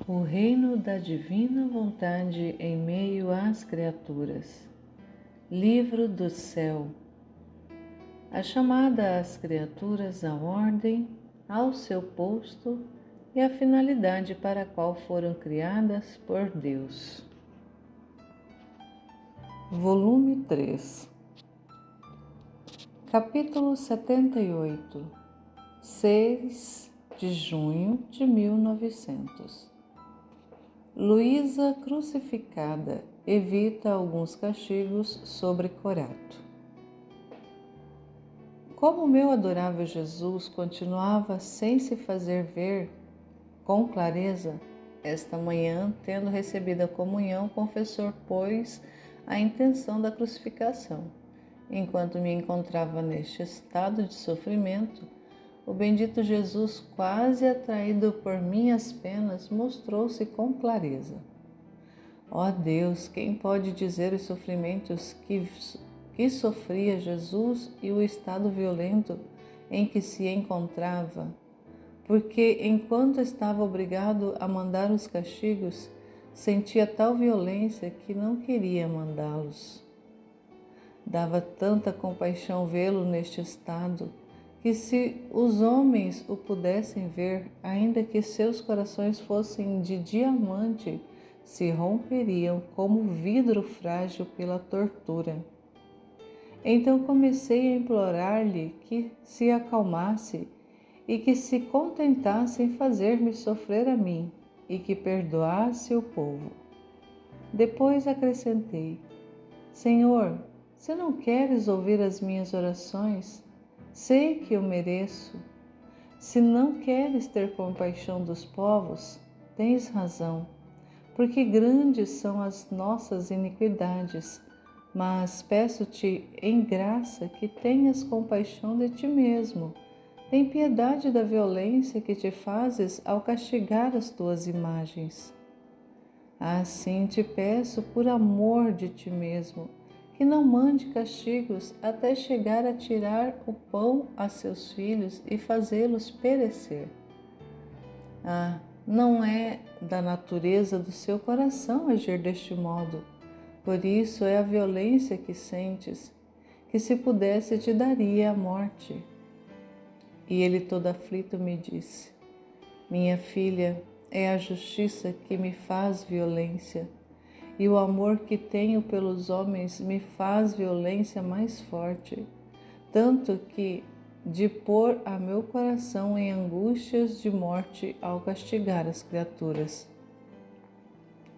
O reino da divina vontade em meio às criaturas. Livro do céu. A chamada às criaturas à ordem, ao seu posto e a finalidade para a qual foram criadas por Deus. Volume 3. Capítulo 78. 6 de junho de 1900. Luísa crucificada evita alguns castigos sobre Corato. Como meu adorável Jesus continuava sem se fazer ver com clareza, esta manhã, tendo recebido a comunhão, o confessor pôs a intenção da crucificação. Enquanto me encontrava neste estado de sofrimento, o bendito Jesus, quase atraído por minhas penas, mostrou-se com clareza. Ó Deus, quem pode dizer os sofrimentos que sofria Jesus e o estado violento em que se encontrava? Porque, enquanto estava obrigado a mandar os castigos, sentia tal violência que não queria mandá-los. Dava tanta compaixão vê-lo neste estado, que se os homens o pudessem ver, ainda que seus corações fossem de diamante, se romperiam como vidro frágil pela tortura. Então comecei a implorar-lhe que se acalmasse e que se contentasse em fazer-me sofrer a mim e que perdoasse o povo. Depois acrescentei: Senhor, se não queres ouvir as minhas orações, sei que eu mereço. Se não queres ter compaixão dos povos, tens razão, porque grandes são as nossas iniquidades, mas peço-te em graça que tenhas compaixão de ti mesmo. Tem piedade da violência que te fazes ao castigar as tuas imagens. Assim te peço por amor de ti mesmo, que não mande castigos até chegar a tirar o pão a seus filhos e fazê-los perecer. Não é da natureza do seu coração agir deste modo. Por isso é a violência que sentes, que se pudesse te daria a morte. E ele todo aflito me disse: Minha filha, é a justiça que me faz violência, e o amor que tenho pelos homens me faz violência mais forte, tanto que de pôr a meu coração em angústias de morte ao castigar as criaturas.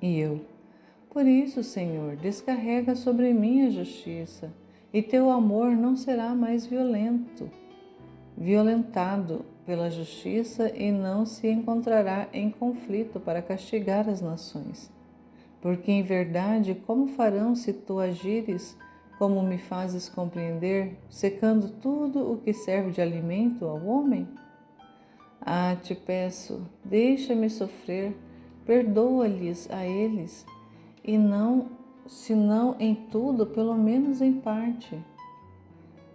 E eu: Por isso, Senhor, descarrega sobre mim a justiça, e teu amor não será mais violentado pela justiça e não se encontrará em conflito para castigar as nações. Porque, em verdade, como farão se tu agires como me fazes compreender, secando tudo o que serve de alimento ao homem? Te peço, deixa-me sofrer, perdoa-lhes a eles, e não, se não em tudo, pelo menos em parte.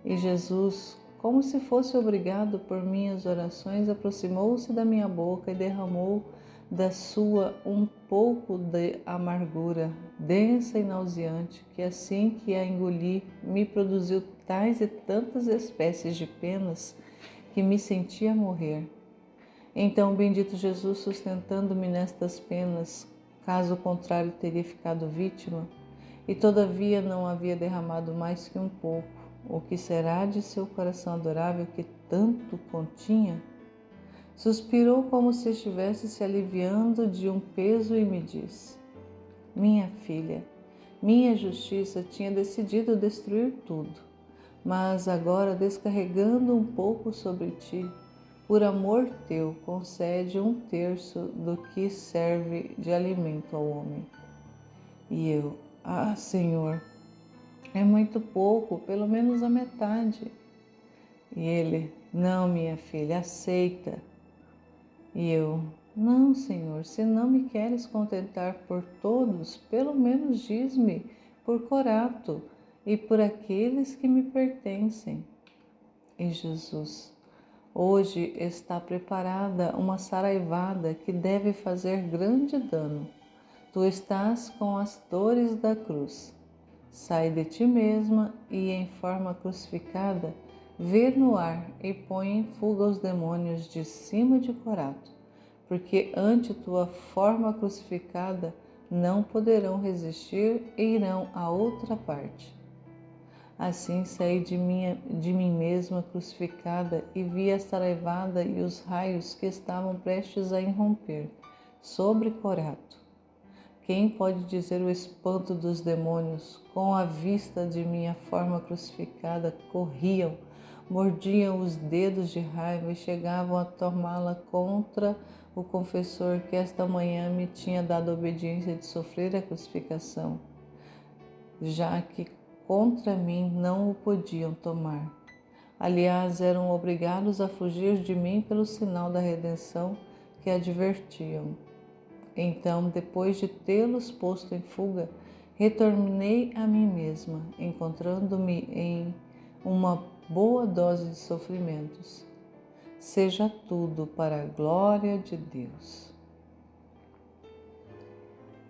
E Jesus, como se fosse obrigado por minhas orações, aproximou-se da minha boca e derramou da sua um pouco de amargura, densa e nauseante, que assim que a engoli, me produziu tais e tantas espécies de penas que me sentia morrer. Então, bendito Jesus, sustentando-me nestas penas, caso contrário teria ficado vítima, e todavia não havia derramado mais que um pouco, o que será de seu coração adorável que tanto continha? Suspirou como se estivesse se aliviando de um peso e me disse: Minha filha, minha justiça tinha decidido destruir tudo, mas agora, descarregando um pouco sobre ti, por amor teu, concede 1/3 do que serve de alimento ao homem. E eu: Senhor, é muito pouco, pelo menos a metade. E ele: Não, minha filha, aceita. E eu: Não, Senhor, se não me queres contentar por todos, pelo menos diz-me por Corato e por aqueles que me pertencem. E Jesus: Hoje está preparada uma saraivada que deve fazer grande dano. Tu estás com as dores da cruz. Sai de ti mesma e, em forma crucificada, vê no ar e põe em fuga os demônios de cima de Corato, porque ante tua forma crucificada não poderão resistir e irão à outra parte. Assim saí de mim mesma crucificada e vi a saraivada e os raios que estavam prestes a irromper sobre Corato. Quem pode dizer o espanto dos demônios? Com a vista de minha forma crucificada, corriam, mordiam os dedos de raiva e chegavam a tomá-la contra o confessor que esta manhã me tinha dado a obediência de sofrer a crucificação, já que contra mim não o podiam tomar. Aliás, eram obrigados a fugir de mim pelo sinal da redenção que advertiam. Então, depois de tê-los posto em fuga, retornei a mim mesma, encontrando-me em uma boa dose de sofrimentos. Seja tudo para a glória de Deus.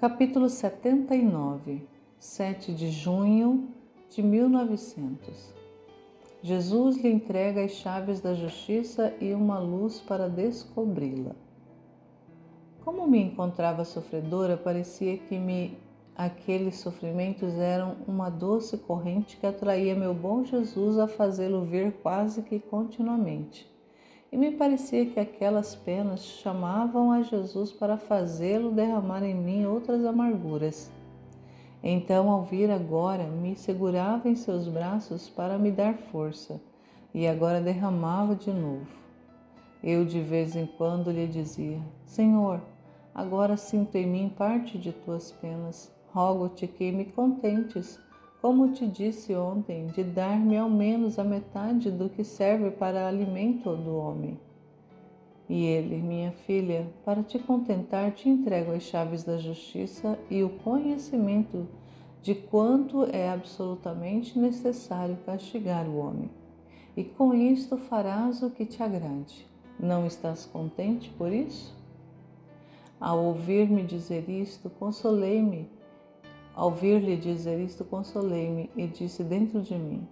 Capítulo 79, 7 de junho de 1900. Jesus lhe entrega as chaves da justiça e uma luz para descobri-la. Como me encontrava sofredora, parecia que aqueles sofrimentos eram uma doce corrente que atraía meu bom Jesus a fazê-lo vir quase que continuamente. E me parecia que aquelas penas chamavam a Jesus para fazê-lo derramar em mim outras amarguras. Então, ao vir agora, me segurava em seus braços para me dar força, e agora derramava de novo. Eu de vez em quando lhe dizia: Senhor, agora sinto em mim parte de tuas penas. Rogo-te que me contentes, como te disse ontem, de dar-me ao menos a metade do que serve para alimento do homem. E ele: minha filha, para te contentar, te entrego as chaves da justiça e o conhecimento de quanto é absolutamente necessário castigar o homem. E com isto farás o que te agrade. Não estás contente por isso? Ao ouvir-me dizer isto, consolei-me. Ao ouvir-lhe dizer isto, consolei-me e disse dentro de mim: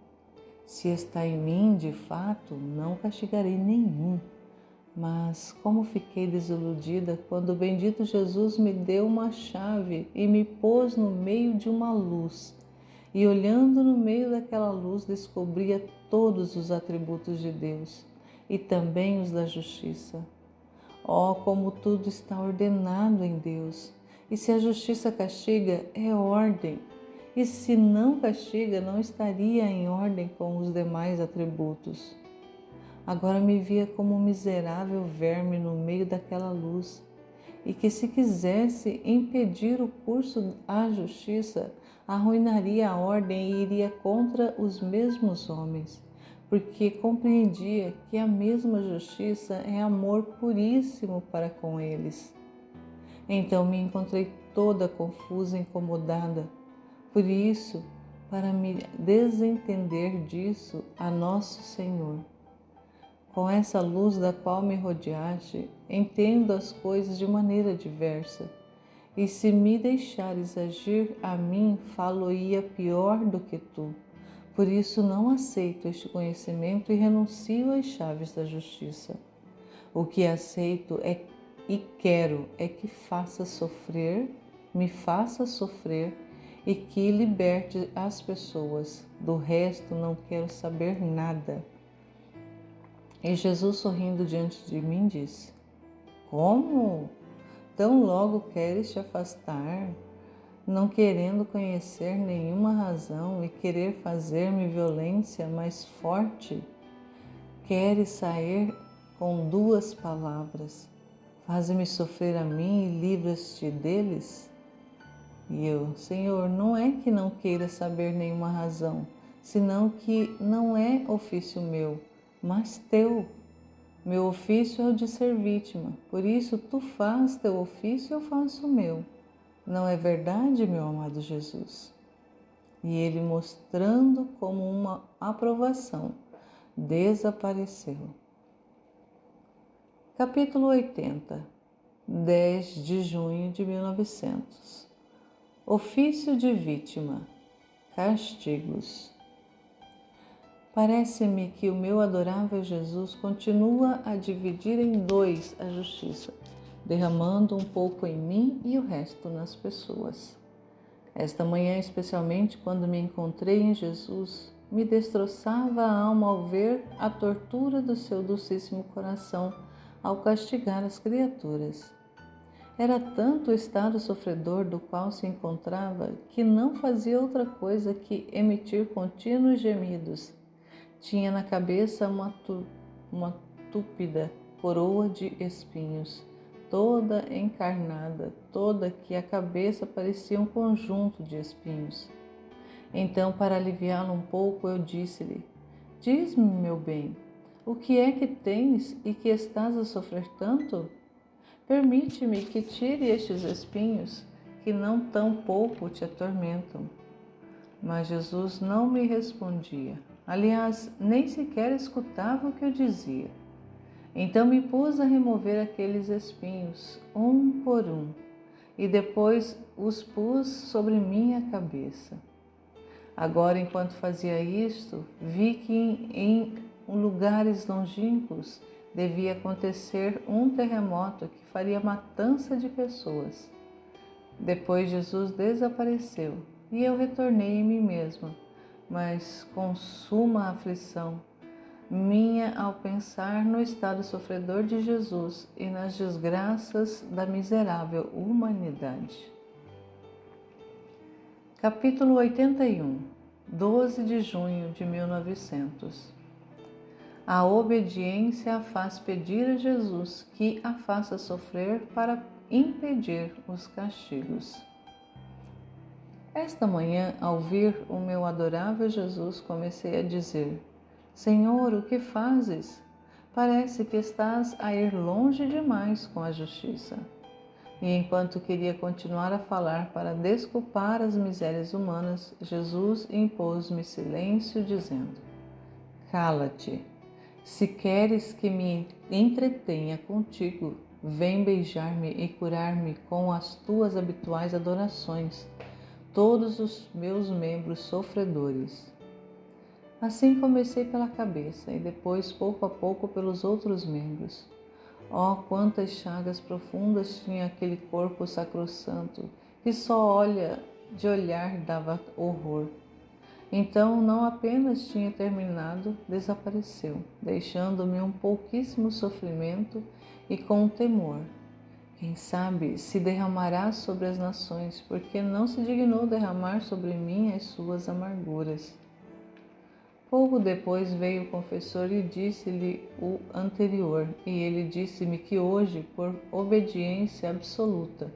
se está em mim, de fato, não castigarei nenhum. Mas como fiquei desiludida quando o bendito Jesus me deu uma chave e me pôs no meio de uma luz. E olhando no meio daquela luz, descobria todos os atributos de Deus e também os da justiça. Oh, como tudo está ordenado em Deus! E se a justiça castiga, é ordem. E se não castiga, não estaria em ordem com os demais atributos. Agora me via como um miserável verme no meio daquela luz, e que se quisesse impedir o curso à justiça, arruinaria a ordem e iria contra os mesmos homens, porque compreendia que a mesma justiça é amor puríssimo para com eles. Então me encontrei toda confusa e incomodada. Por isso, para me desentender disso, a Nosso Senhor. Com essa luz da qual me rodeaste, entendo as coisas de maneira diversa. E se me deixares agir a mim, falo-ia pior do que tu. Por isso não aceito este conhecimento e renuncio às chaves da justiça. O que aceito e quero é que me faça sofrer e que liberte as pessoas. Do resto não quero saber nada. E Jesus, sorrindo diante de mim, disse: como? Tão logo queres te afastar, não querendo conhecer nenhuma razão e querer fazer-me violência mais forte? Queres sair com duas palavras: faze-me sofrer a mim e livras-te deles? E eu: Senhor, não é que não queira saber nenhuma razão, senão que não é ofício meu, mas teu. Meu ofício é o de ser vítima, por isso tu faz teu ofício e eu faço o meu. Não é verdade, meu amado Jesus? E ele, mostrando como uma aprovação, desapareceu. Capítulo 80, 10 de junho de 1900. Ofício de vítima. Castigos. Parece-me que o meu adorável Jesus continua a dividir em dois a justiça, derramando um pouco em mim e o resto nas pessoas. Esta manhã, especialmente quando me encontrei em Jesus, me destroçava a alma ao ver a tortura do seu docíssimo coração ao castigar as criaturas. Era tanto o estado sofredor do qual se encontrava que não fazia outra coisa que emitir contínuos gemidos. Tinha na cabeça uma túpida coroa de espinhos, toda encarnada, toda que a cabeça parecia um conjunto de espinhos. Então, para aliviá-lo um pouco, eu disse-lhe: diz-me, meu bem, o que é que tens e que estás a sofrer tanto? Permite-me que tire estes espinhos, que não tão pouco te atormentam. Mas Jesus não me respondia. Aliás, nem sequer escutava o que eu dizia. Então me pus a remover aqueles espinhos, um por um, e depois os pus sobre minha cabeça. Agora, enquanto fazia isto, vi que em lugares longínquos devia acontecer um terremoto que faria matança de pessoas. Depois Jesus desapareceu e eu retornei em mim mesma, mas com suma aflição minha ao pensar no estado sofredor de Jesus e nas desgraças da miserável humanidade. Capítulo 81, 12 de junho de 1900. A obediência a faz pedir a Jesus que a faça sofrer para impedir os castigos. Esta manhã, ao vir o meu adorável Jesus, comecei a dizer: Senhor, o que fazes? Parece que estás a ir longe demais com a justiça. E enquanto queria continuar a falar para desculpar as misérias humanas, Jesus impôs-me silêncio, dizendo: Cala-te. Se queres que me entretenha contigo, vem beijar-me e curar-me com as tuas habituais adorações, todos os meus membros sofredores. Assim comecei pela cabeça e depois, pouco a pouco, pelos outros membros. Oh, quantas chagas profundas tinha aquele corpo sacrossanto, que só de olhar dava horror. Então, não apenas tinha terminado, desapareceu, deixando-me um pouquíssimo sofrimento e com um temor. Quem sabe se derramará sobre as nações, porque não se dignou derramar sobre mim as suas amarguras. Pouco depois veio o confessor e disse-lhe o anterior, e ele disse-me que hoje, por obediência absoluta,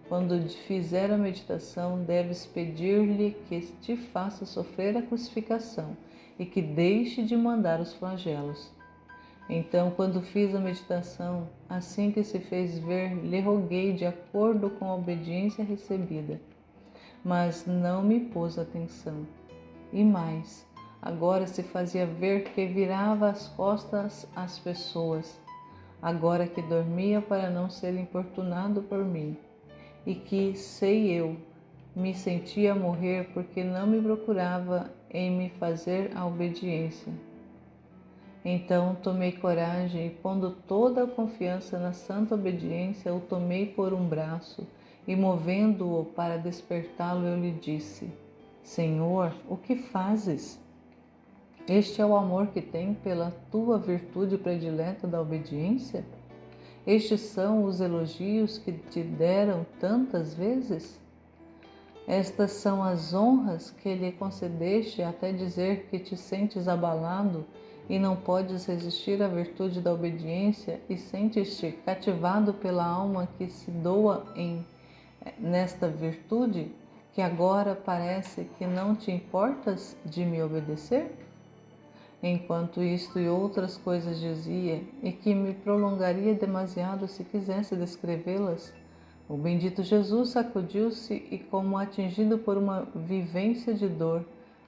quando fizer a meditação, deves pedir-lhe que te faça sofrer a crucificação e que deixe de mandar os flagelos. Então, quando fiz a meditação, assim que se fez ver, lhe roguei de acordo com a obediência recebida, mas não me pôs atenção. E mais, agora se fazia ver que virava as costas às pessoas, agora que dormia para não ser importunado por mim, e que, sei eu, me sentia morrer porque não me procurava em me fazer a obediência. Então tomei coragem e, pondo toda a confiança na santa obediência, o tomei por um braço e, movendo-o para despertá-lo, eu lhe disse: Senhor, o que fazes? Este é o amor que tem pela tua virtude predileta da obediência? Estes são os elogios que te deram tantas vezes? Estas são as honras que lhe concedeste até dizer que te sentes abalado e não podes resistir à virtude da obediência e sentes-te cativado pela alma que se doa nesta virtude, que agora parece que não te importas de me obedecer? Enquanto isto e outras coisas dizia, e que me prolongaria demasiado se quisesse descrevê-las, o bendito Jesus sacudiu-se e, como atingido por uma vivência de dor,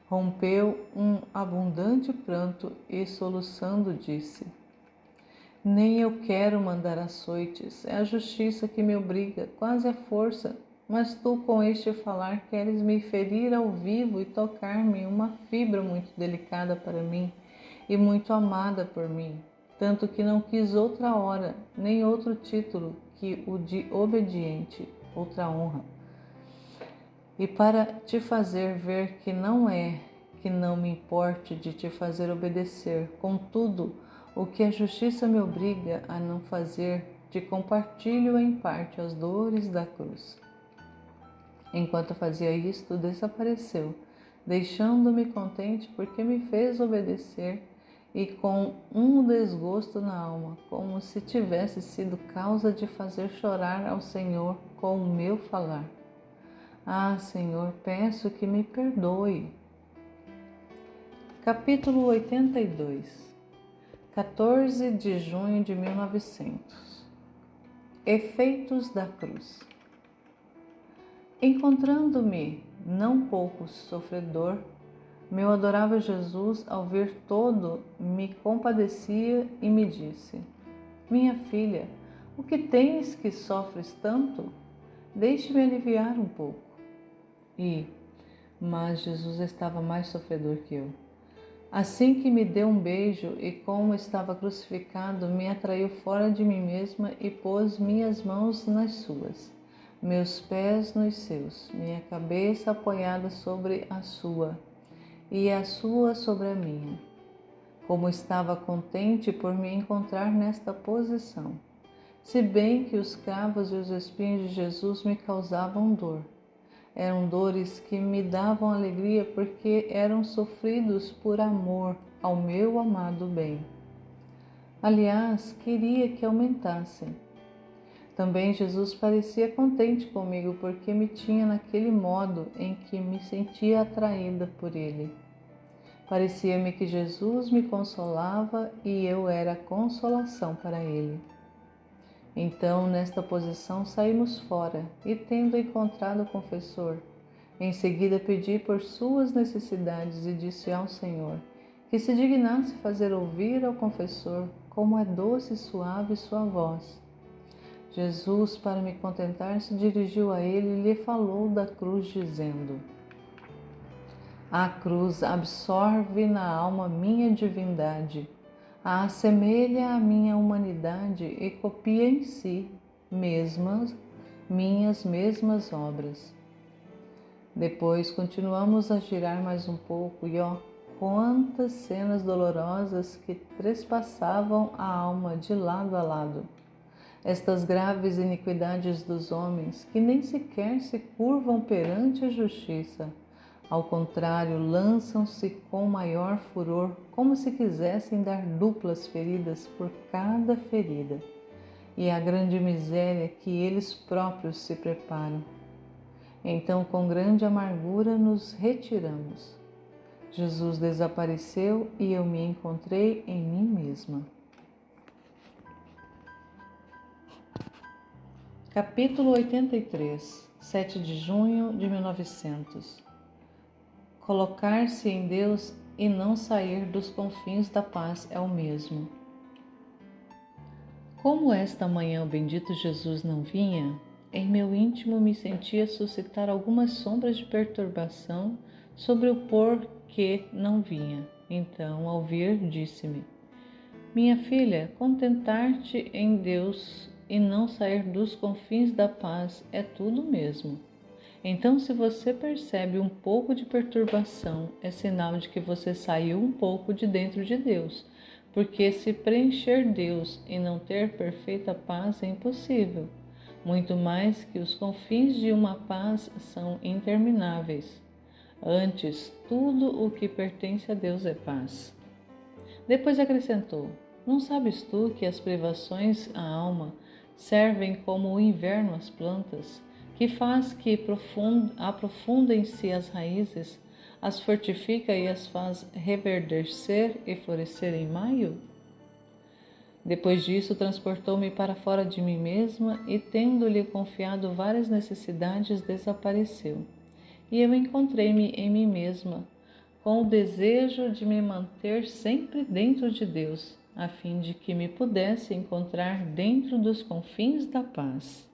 rompeu um abundante pranto e, soluçando, disse: Nem eu quero mandar açoites, é a justiça que me obriga, quase a força. Mas tu, com este falar, queres me ferir ao vivo e tocar-me uma fibra muito delicada para mim e muito amada por mim, tanto que não quis outra hora, nem outro título que o de obediente, outra honra. E para te fazer ver que não me importe de te fazer obedecer, contudo, o que a justiça me obriga a não fazer, te compartilho em parte as dores da cruz. Enquanto fazia isto, desapareceu, deixando-me contente porque me fez obedecer e com um desgosto na alma, como se tivesse sido causa de fazer chorar ao Senhor com o meu falar. Ah, Senhor, peço que me perdoe. Capítulo 82, 14 de junho de 1900. Efeitos da cruz. Encontrando-me não pouco sofredor, meu adorável Jesus, ao ver todo, me compadecia e me disse: Minha filha, o que tens que sofres tanto? Deixe-me aliviar um pouco. Mas Jesus estava mais sofredor que eu. Assim que me deu um beijo e como estava crucificado, me atraiu fora de mim mesma e pôs minhas mãos nas suas, meus pés nos seus, minha cabeça apoiada sobre a sua e a sua sobre a minha. Como estava contente por me encontrar nesta posição, se bem que os cravos e os espinhos de Jesus me causavam dor. Eram dores que me davam alegria porque eram sofridos por amor ao meu amado bem. Aliás, queria que aumentassem. Também Jesus parecia contente comigo porque me tinha naquele modo em que me sentia atraída por ele. Parecia-me que Jesus me consolava e eu era consolação para ele. Então, nesta posição, saímos fora e, tendo encontrado o confessor, em seguida pedi por suas necessidades e disse ao Senhor que se dignasse fazer ouvir ao confessor como é doce e suave sua voz. Jesus, para me contentar, se dirigiu a ele e lhe falou da cruz, dizendo: A cruz absorve na alma minha divindade, a assemelha à minha humanidade e copia em si minhas mesmas obras. Depois continuamos a girar mais um pouco e quantas cenas dolorosas que trespassavam a alma de lado a lado. Estas graves iniquidades dos homens que nem sequer se curvam perante a justiça. Ao contrário, lançam-se com maior furor, como se quisessem dar duplas feridas por cada ferida, e a grande miséria que eles próprios se preparam. Então, com grande amargura, nos retiramos. Jesus desapareceu e eu me encontrei em mim mesma. Capítulo 83, 7 de junho de 1900. Colocar-se em Deus e não sair dos confins da paz é o mesmo. Como esta manhã o bendito Jesus não vinha, em meu íntimo me sentia suscitar algumas sombras de perturbação sobre o porquê não vinha. Então, ao vir, disse-me: Minha filha, contentar-te em Deus e não sair dos confins da paz é tudo o mesmo. Então, se você percebe um pouco de perturbação, é sinal de que você saiu um pouco de dentro de Deus, porque se preencher Deus e não ter perfeita paz é impossível, muito mais que os confins de uma paz são intermináveis. Antes, tudo o que pertence a Deus é paz. Depois acrescentou: Não sabes tu que as privações à alma servem como o inverno às plantas, que faz que aprofundem-se as raízes, as fortifica e as faz reverdecer e florescer em maio? Depois disso, transportou-me para fora de mim mesma e, tendo-lhe confiado várias necessidades, desapareceu. E eu encontrei-me em mim mesma, com o desejo de me manter sempre dentro de Deus, a fim de que me pudesse encontrar dentro dos confins da paz.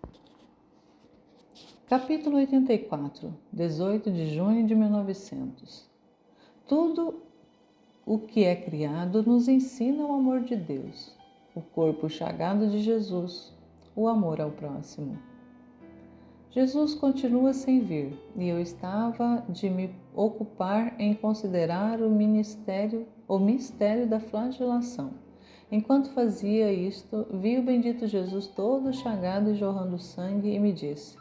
Capítulo 84, 18 de junho de 1900. Tudo o que é criado nos ensina o amor de Deus, o corpo chagado de Jesus, o amor ao próximo. Jesus continua sem vir e eu estava de me ocupar em considerar o mistério da flagelação. Enquanto fazia isto, vi o bendito Jesus todo chagado e jorrando sangue e me disse: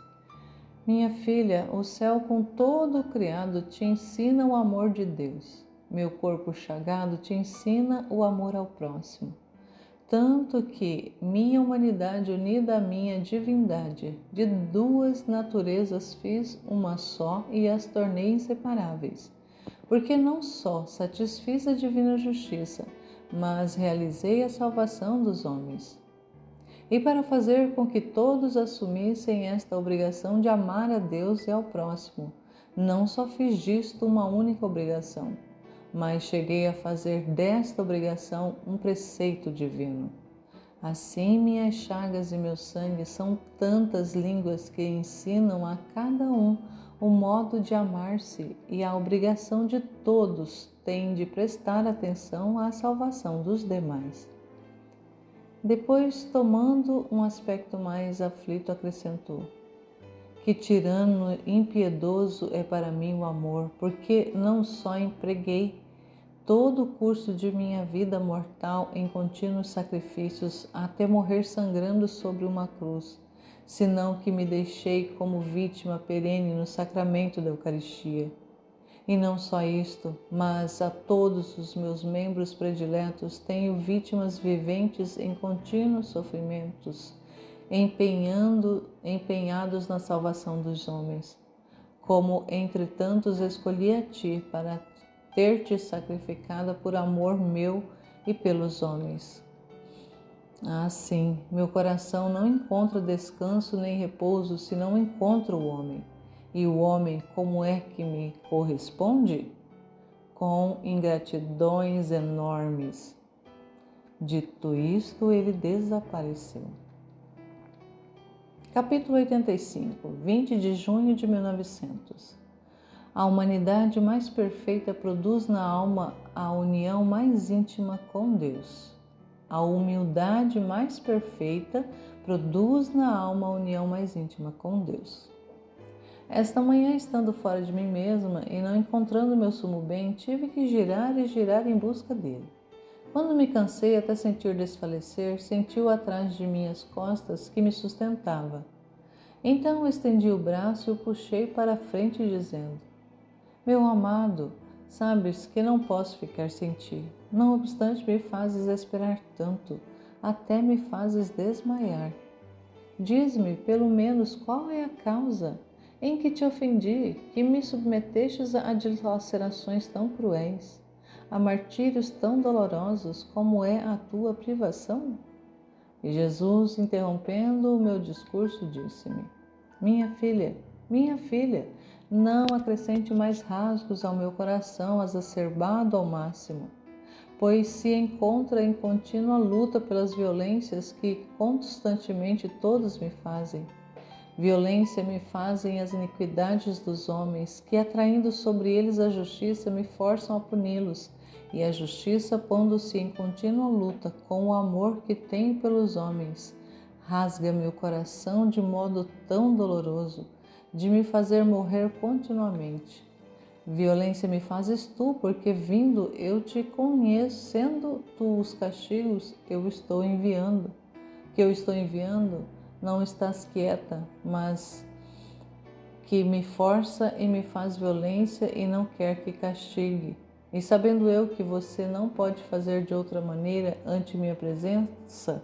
minha filha, o céu com todo o criado te ensina o amor de Deus. Meu corpo chagado te ensina o amor ao próximo. Tanto que minha humanidade unida à minha divindade, de duas naturezas fiz uma só e as tornei inseparáveis. Porque não só satisfiz a divina justiça, mas realizei a salvação dos homens. E para fazer com que todos assumissem esta obrigação de amar a Deus e ao próximo, não só fiz disto uma única obrigação, mas cheguei a fazer desta obrigação um preceito divino. Assim, minhas chagas e meu sangue são tantas línguas que ensinam a cada um o modo de amar-se, e a obrigação de todos tem de prestar atenção à salvação dos demais. Depois, tomando um aspecto mais aflito, acrescentou: que tirano impiedoso é para mim o amor, porque não só empreguei todo o curso de minha vida mortal em contínuos sacrifícios até morrer sangrando sobre uma cruz, senão que me deixei como vítima perene no sacramento da Eucaristia. E não só isto, mas a todos os meus membros prediletos tenho vítimas viventes em contínuos sofrimentos, empenhados na salvação dos homens. Como entre tantos escolhi a ti para ter-te sacrificada por amor meu e pelos homens. Ah, sim, meu coração não encontra descanso nem repouso se não encontra o homem. E o homem, como é que me corresponde? Com ingratidões enormes. Dito isto, ele desapareceu. Capítulo 85, 20 de junho de 1900. A humanidade mais perfeita produz na alma a união mais íntima com Deus. A humildade mais perfeita produz na alma a união mais íntima com Deus. Esta manhã, estando fora de mim mesma e não encontrando meu sumo bem, tive que girar e girar em busca dele. Quando me cansei até sentir desfalecer, senti-o atrás de minhas costas que me sustentava. Então estendi o braço e o puxei para a frente, dizendo: meu amado, sabes que não posso ficar sem ti. Não obstante, me fazes esperar tanto, até me fazes desmaiar. Diz-me, pelo menos, qual é a causa? Em que te ofendi, que me submetestes a dilacerações tão cruéis, a martírios tão dolorosos como é a tua privação? E Jesus, interrompendo o meu discurso, disse-me: minha filha, não acrescente mais rasgos ao meu coração exacerbado ao máximo, pois se encontra em contínua luta pelas violências que constantemente todos me fazem. Violência me fazem as iniquidades dos homens, que atraindo sobre eles a justiça me forçam a puni-los, e a justiça, pondo-se em contínua luta com o amor que tenho pelos homens, rasga meu coração de modo tão doloroso, de me fazer morrer continuamente. Violência me fazes tu, porque vindo eu te conheço, sendo tu os castigos que eu estou enviando, não estás quieta, mas que me força e me faz violência e não quer que castigue. E sabendo eu que você não pode fazer de outra maneira ante minha presença,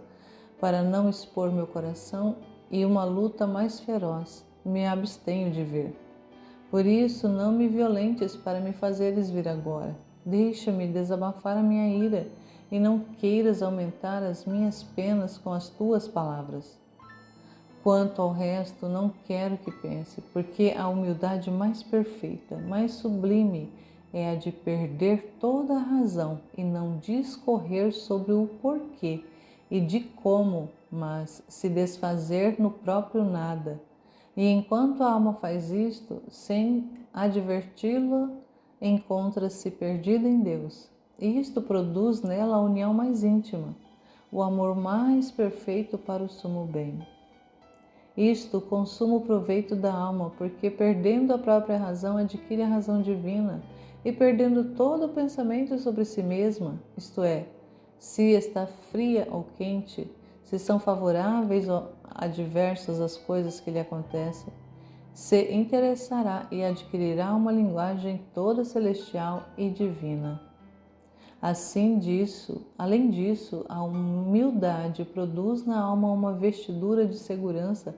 para não expor meu coração e uma luta mais feroz, me abstenho de ver. Por isso, não me violentes para me fazeres vir agora. Deixa-me desabafar a minha ira e não queiras aumentar as minhas penas com as tuas palavras. Quanto ao resto, não quero que pense, porque a humildade mais perfeita, mais sublime, é a de perder toda a razão e não discorrer sobre o porquê e de como, mas se desfazer no próprio nada. E enquanto a alma faz isto, sem adverti-la, encontra-se perdida em Deus. E isto produz nela a união mais íntima, o amor mais perfeito para o sumo bem. Isto consuma o proveito da alma, porque perdendo a própria razão, adquire a razão divina, e perdendo todo o pensamento sobre si mesma, isto é, se está fria ou quente, se são favoráveis ou adversas as coisas que lhe acontecem, se interessará e adquirirá uma linguagem toda celestial e divina. Além disso, a humildade produz na alma uma vestidura de segurança,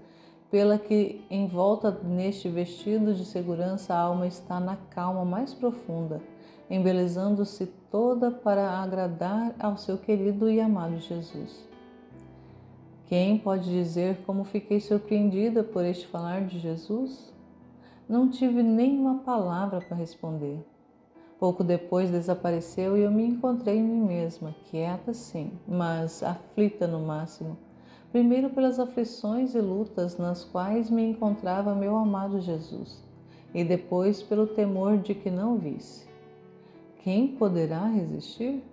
pela que, envolta neste vestido de segurança, a alma está na calma mais profunda, embelezando-se toda para agradar ao seu querido e amado Jesus. Quem pode dizer como fiquei surpreendida por este falar de Jesus? Não tive nenhuma palavra para responder. Pouco depois desapareceu e eu me encontrei em mim mesma, quieta sim, mas aflita no máximo. Primeiro pelas aflições e lutas nas quais me encontrava meu amado Jesus, e depois pelo temor de que não visse. Quem poderá resistir?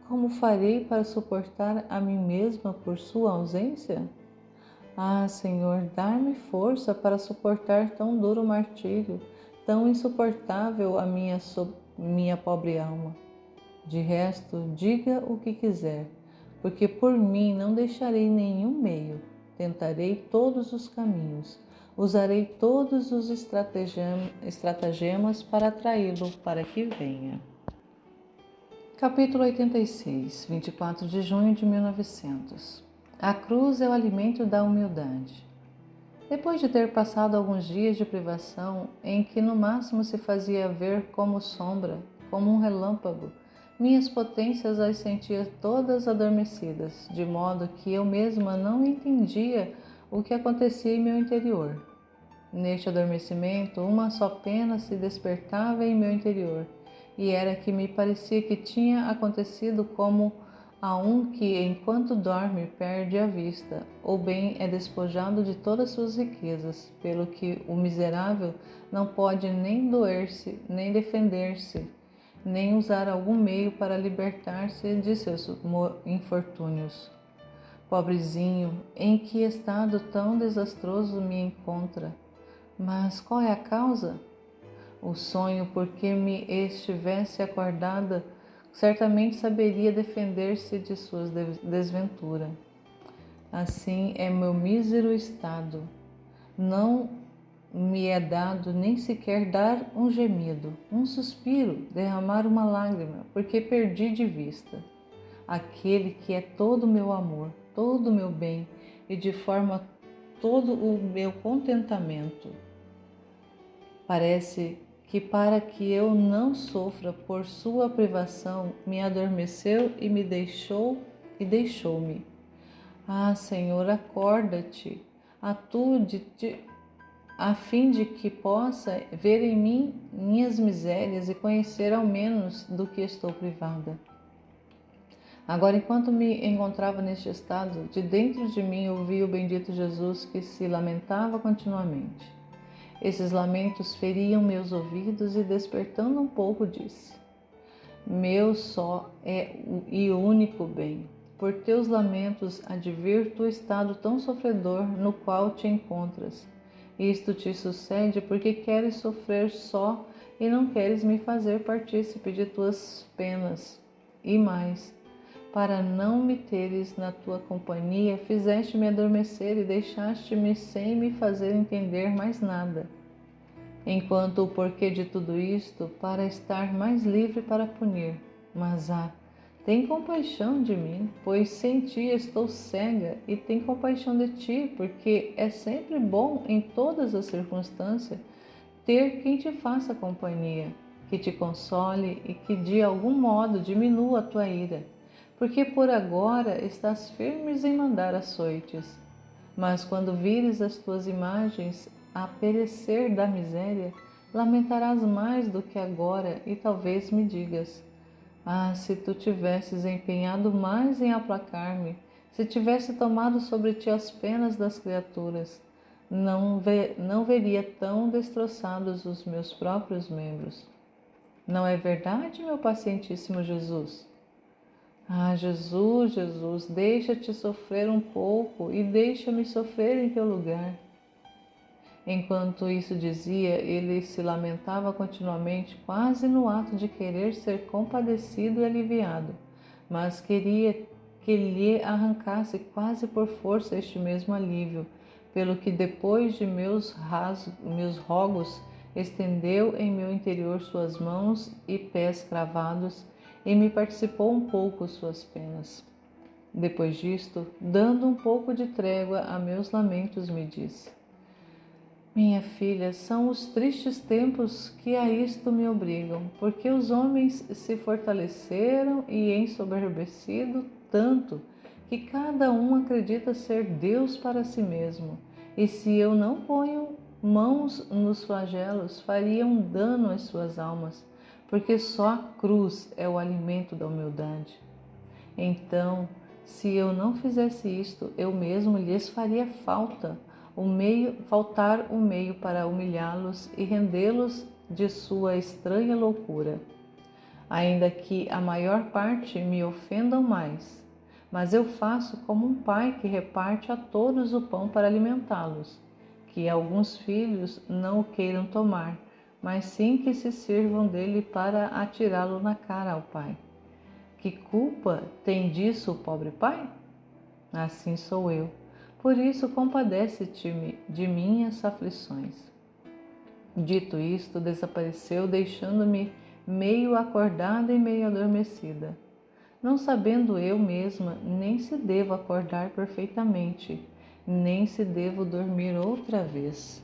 Como farei para suportar a mim mesma por sua ausência? Ah, Senhor, dá-me força para suportar tão duro martírio, tão insuportável a minha pobre alma. De resto, diga o que quiser, porque por mim não deixarei nenhum meio. Tentarei todos os caminhos, usarei todos os estratagemas para atraí-lo para que venha. Capítulo 86, 24 de junho de 1900. A cruz é o alimento da humildade. Depois de ter passado alguns dias de privação, em que no máximo se fazia ver como sombra, como um relâmpago, minhas potências as sentia todas adormecidas, de modo que eu mesma não entendia o que acontecia em meu interior. Neste adormecimento, uma só pena se despertava em meu interior, e era que me parecia que tinha acontecido como a um que, enquanto dorme, perde a vista, ou bem é despojado de todas suas riquezas, pelo que o miserável não pode nem doer-se, nem defender-se, nem usar algum meio para libertar-se de seus infortúnios. Pobrezinho, em que estado tão desastroso me encontra? Mas qual é a causa? O sonho, porque me estivesse acordada, certamente saberia defender-se de sua desventura. Assim é meu mísero estado. Não me é dado nem sequer dar um gemido, um suspiro, derramar uma lágrima, porque perdi de vista aquele que é todo o meu amor, todo o meu bem e de forma todo o meu contentamento. Parece que para que eu não sofra por sua privação, me adormeceu e me deixou-me. Ah, Senhor, acorda-te, atua-te, a fim de que possa ver em mim minhas misérias e conhecer ao menos do que estou privada. Agora, enquanto me encontrava neste estado, de dentro de mim ouvi o bendito Jesus que se lamentava continuamente. Esses lamentos feriam meus ouvidos e, despertando um pouco, disse: Meu só e único bem, por teus lamentos advirto o estado tão sofredor no qual te encontras. Isto te sucede porque queres sofrer só e não queres me fazer partícipe de tuas penas. E mais, para não me teres na tua companhia, fizeste-me adormecer e deixaste-me sem me fazer entender mais nada. Enquanto o porquê de tudo isto, para estar mais livre para punir. Mas tem compaixão de mim, pois sem ti estou cega, e tem compaixão de ti, porque é sempre bom em todas as circunstâncias ter quem te faça companhia, que te console e que de algum modo diminua a tua ira, porque por agora estás firmes em mandar açoites. Mas quando vires as tuas imagens a perecer da miséria, lamentarás mais do que agora e talvez me digas: ah, se tu tivesses empenhado mais em aplacar-me, se tivesse tomado sobre ti as penas das criaturas, não veria tão destroçados os meus próprios membros. Não é verdade, meu pacientíssimo Jesus? Ah, Jesus, Jesus, deixa-te sofrer um pouco e deixa-me sofrer em teu lugar. Enquanto isso dizia, ele se lamentava continuamente, quase no ato de querer ser compadecido e aliviado, mas queria que lhe arrancasse quase por força este mesmo alívio, pelo que depois de meus rogos, estendeu em meu interior suas mãos e pés cravados e me participou um pouco suas penas. Depois disto, dando um pouco de trégua a meus lamentos, me disse: minha filha, são os tristes tempos que a isto me obrigam, porque os homens se fortaleceram e ensoberbecido tanto que cada um acredita ser Deus para si mesmo. E se eu não ponho mãos nos flagelos, faria um dano às suas almas, porque só a cruz é o alimento da humildade. Então, se eu não fizesse isto, eu mesmo lhes faria faltar o meio para humilhá-los e rendê-los de sua estranha loucura. Ainda que a maior parte me ofendam mais, mas eu faço como um pai que reparte a todos o pão para alimentá-los, que alguns filhos não o queiram tomar, mas sim que se sirvam dele para atirá-lo na cara ao pai. Que culpa tem disso o pobre pai? Assim sou eu. Por isso compadece-te de minhas aflições. Dito isto, desapareceu, deixando-me meio acordada e meio adormecida. Não sabendo eu mesma nem se devo acordar perfeitamente, nem se devo dormir outra vez.